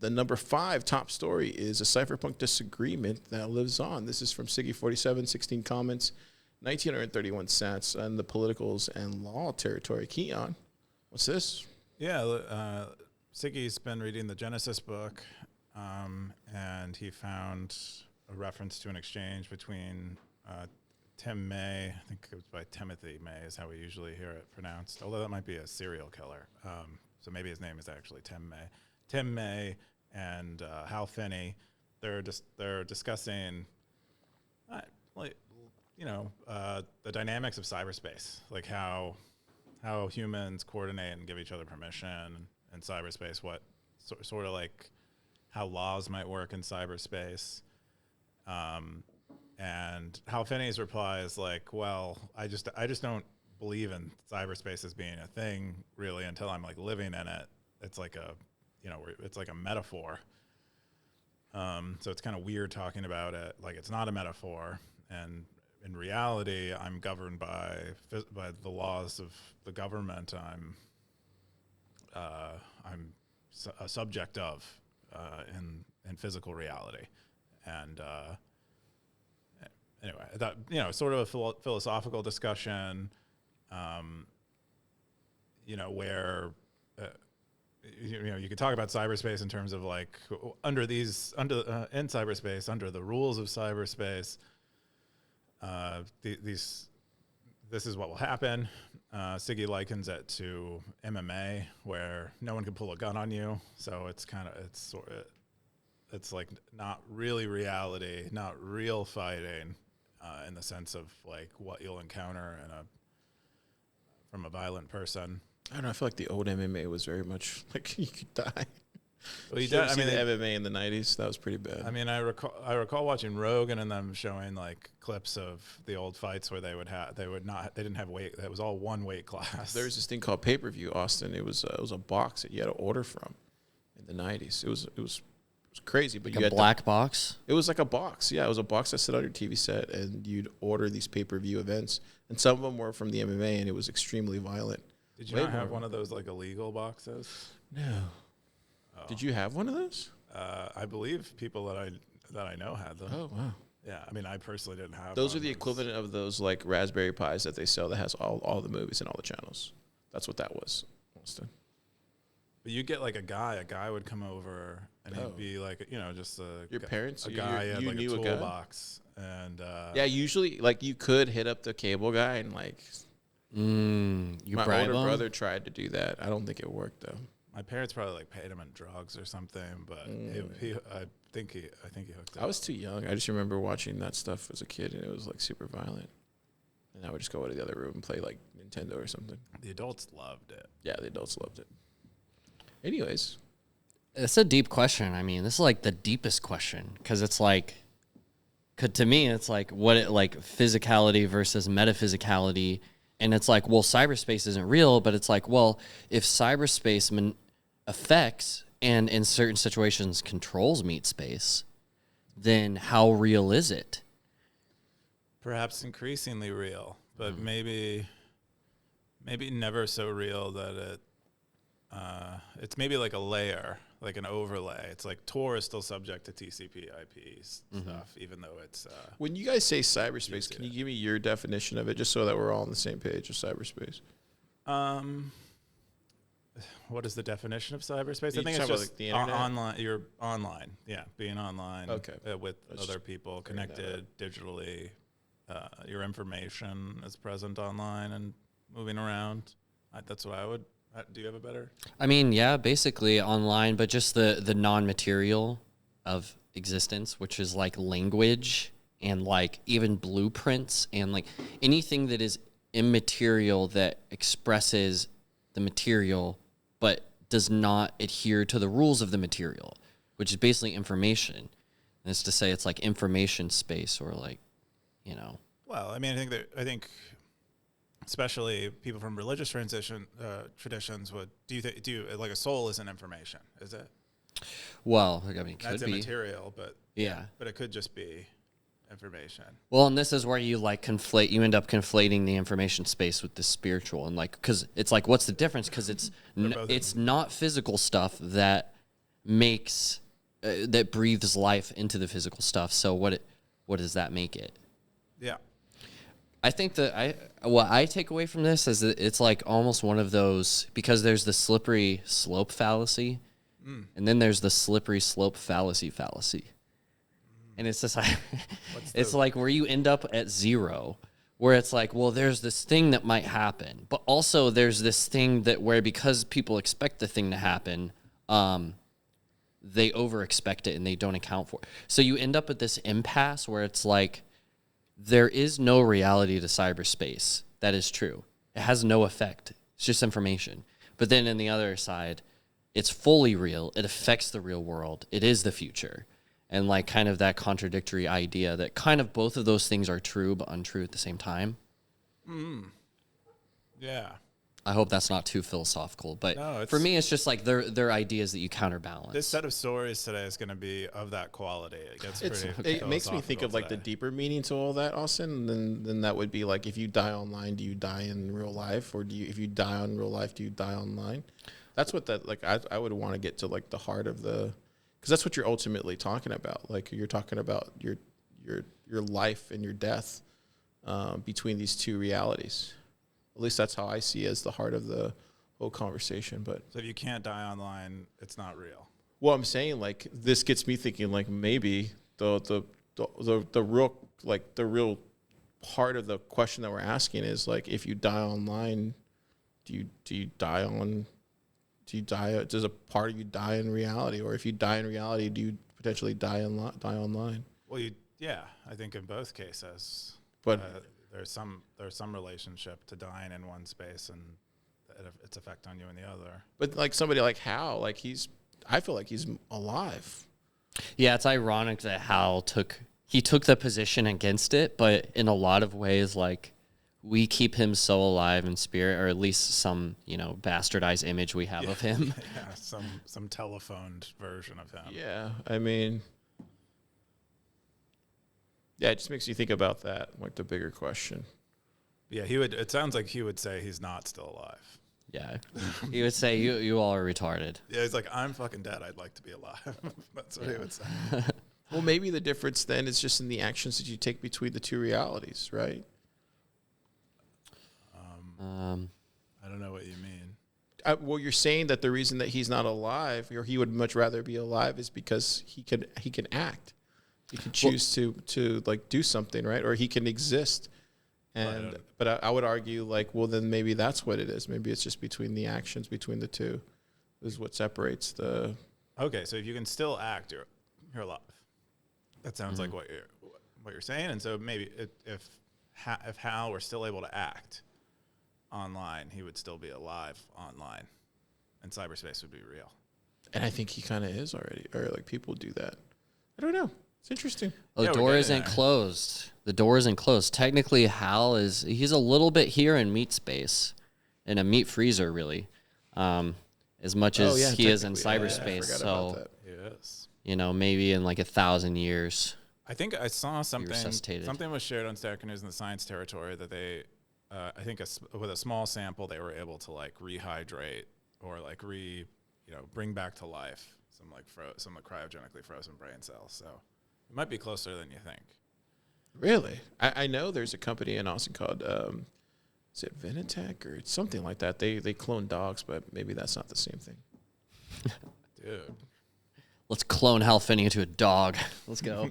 The number 5 top story is a Cypherpunk disagreement that lives on. This is from Siggy47, 16 comments, 1,931 sats on the politicals and law territory. Keyan, what's this? Yeah, Siggy's been reading the Genesis book, and he found a reference to an exchange between Tim May, I think it was by Timothy May is how we usually hear it pronounced, although that might be a serial killer. So maybe his name is actually Tim May. Tim May and Hal Finney, they're discussing, the dynamics of cyberspace, like how humans coordinate and give each other permission in cyberspace, what sort of like how laws might work in cyberspace. And Hal Finney's reply is like, well, I just don't believe in cyberspace as being a thing really until I'm like living in it. It's like it's like a metaphor. So it's kind of weird talking about it like it's not a metaphor. And in reality, I'm governed by the laws of the government. I'm a subject of in physical reality. And anyway, that sort of a philosophical discussion, where you could talk about cyberspace in terms of like in cyberspace, under the rules of cyberspace, this is what will happen. Siggy likens it to MMA, where no one can pull a gun on you, so it's like not really reality, not real fighting, in the sense of like what you'll encounter from a violent person. I don't know. I feel like the old MMA was very much like you could die. Well, the MMA in the 90s, that was pretty bad. I mean, I recall watching Rogan and them showing like clips of the old fights where they didn't have weight. That was all one weight class. There was this thing called pay-per-view, Austin. It was a box that you had to order from in the 90s. It was crazy, but like you had a black box. It was like a box. Yeah, it was a box that sit on your TV set, and you'd order these pay-per-view events, and some of them were from the MMA, and it was extremely violent. Did you not have one of those like illegal boxes? No. Oh. Did you have one of those? I believe people that I know had them. Oh wow. Yeah, I mean, I personally didn't have. Those are the equivalent of those like Raspberry Pis that they sell that has all the movies and all the channels. That's what that was, Austin. But you get like a guy would come over and he'd be like, just your parents, a guy you had like knew a toolbox, and yeah, usually like you could hit up the cable guy and like. My older brother tried to do that. I don't think it worked though. My parents probably like paid him in drugs or something, but I think he hooked up. I was too young. I just remember watching that stuff as a kid, and it was like super violent. And I would just go to the other room and play like Nintendo or something. The adults loved it. Yeah, the adults loved it. Anyways, it's a deep question. I mean, this is like the deepest question because it's like, to me, it's like physicality versus metaphysicality. And it's like, well, cyberspace isn't real, but it's like, well, if cyberspace affects and in certain situations controls meat space, then how real is it? Perhaps increasingly real, but maybe never so real that it's maybe like a layer, like an overlay. It's like Tor is still subject to TCP/IP stuff, even though it's. When you guys say cyberspace, can you give me your definition of it, just so that we're all on the same page of cyberspace? What is the definition of cyberspace? I think it's just like the internet? online. You're online, yeah, being online. Okay. With other people, connected digitally. Your information is present online and moving around. That's what I would. Do you have a better? I mean, yeah, basically online, but just the non-material of existence, which is like language and like even blueprints and like anything that is immaterial that expresses the material but does not adhere to the rules of the material, which is basically information. And it's to say it's like information space or like, Well, I mean, I think especially people from religious traditions would do like a soul isn't information, is it? Well, I mean, that's could be immaterial, but yeah, but it could just be information. Well, and this is where you like you end up conflating the information space with the spiritual, and like because it's like what's the difference? Because it's not physical stuff that makes that breathes life into the physical stuff. So what does that make it? Yeah. I think that what I take away from this is that it's like almost one of those, because there's the slippery slope fallacy, and then there's the slippery slope fallacy. And it's just like, it's like where you end up at zero, where it's like, well, there's this thing that might happen, but also there's this thing that where because people expect the thing to happen, they over expect it and they don't account for it. So you end up at this impasse where it's like, there is no reality to cyberspace. That is true. It has no effect. It's just information. But then on the other side, it's fully real. It affects the real world. It is the future. And like kind of that contradictory idea that kind of both of those things are true but untrue at the same time. Yeah. I hope that's not too philosophical, but No, for me, it's just like they're ideas that you counterbalance. This set of stories today is going to be of that quality. It gets It makes me think of like the deeper meaning to all that, Austin. And then that would be like, if you die online, do you die in real life, or if you die in real life, do you die online? That's what that like. I would want to get to like the heart of the, because that's what you're ultimately talking about. Like you're talking about your life and your death between these two realities. At least that's how I see as the heart of the whole conversation. But so if you can't die online, it's not real. Well, I'm saying like this gets me thinking like maybe the real part of the question that we're asking is like, if you die online, do you die on? Do you die? Does a part of you die in reality, or if you die in reality, do you potentially die online? Well, I think in both cases, but there's some relationship to dying in one space and its effect on you in the other. But like somebody like Hal, like I feel like he's alive. Yeah, it's ironic that Hal took the position against it, but in a lot of ways, like we keep him so alive in spirit, or at least some bastardized image we have of him. Yeah, some telephoned version of him. Yeah, I mean. Yeah, it just makes you think about that, like the bigger question. Yeah, it sounds like he would say he's not still alive. Yeah, he would say you all are retarded. Yeah, he's like, I'm fucking dead. I'd like to be alive. That's what he would say. Well, maybe the difference then is just in the actions that you take between the two realities, right? I don't know what you mean. Well, you're saying that the reason that he's not alive, or he would much rather be alive, is because he can act. He can choose to like do something, right? Or he can exist. And but I would argue like, well, then maybe that's what it is. Maybe it's just between the actions between the two is what separates the. Okay, so if you can still act, you're alive. That sounds like what you're saying. And so maybe if Hal were still able to act online, he would still be alive online, and cyberspace would be real. And I think he kind of is already, or like people do that. I don't know. It's interesting. Oh, the door isn't closed. The door isn't closed. Technically, Hal he's a little bit here in meat space, in a meat freezer, really, as much as he is in cyberspace. So, Yes. Maybe in like 1,000 years. I think I saw something. Resuscitated. Something was shared on Stacker.News in the science territory that they, I think, with a small sample, they were able to like rehydrate or like bring back to life some cryogenically frozen brain cells. So it might be closer than you think. Really? I know there's a company in Austin called, is it Venatech or something like that? They clone dogs, but maybe that's not the same thing. Dude. Let's clone Hal Finney into a dog. Let's go.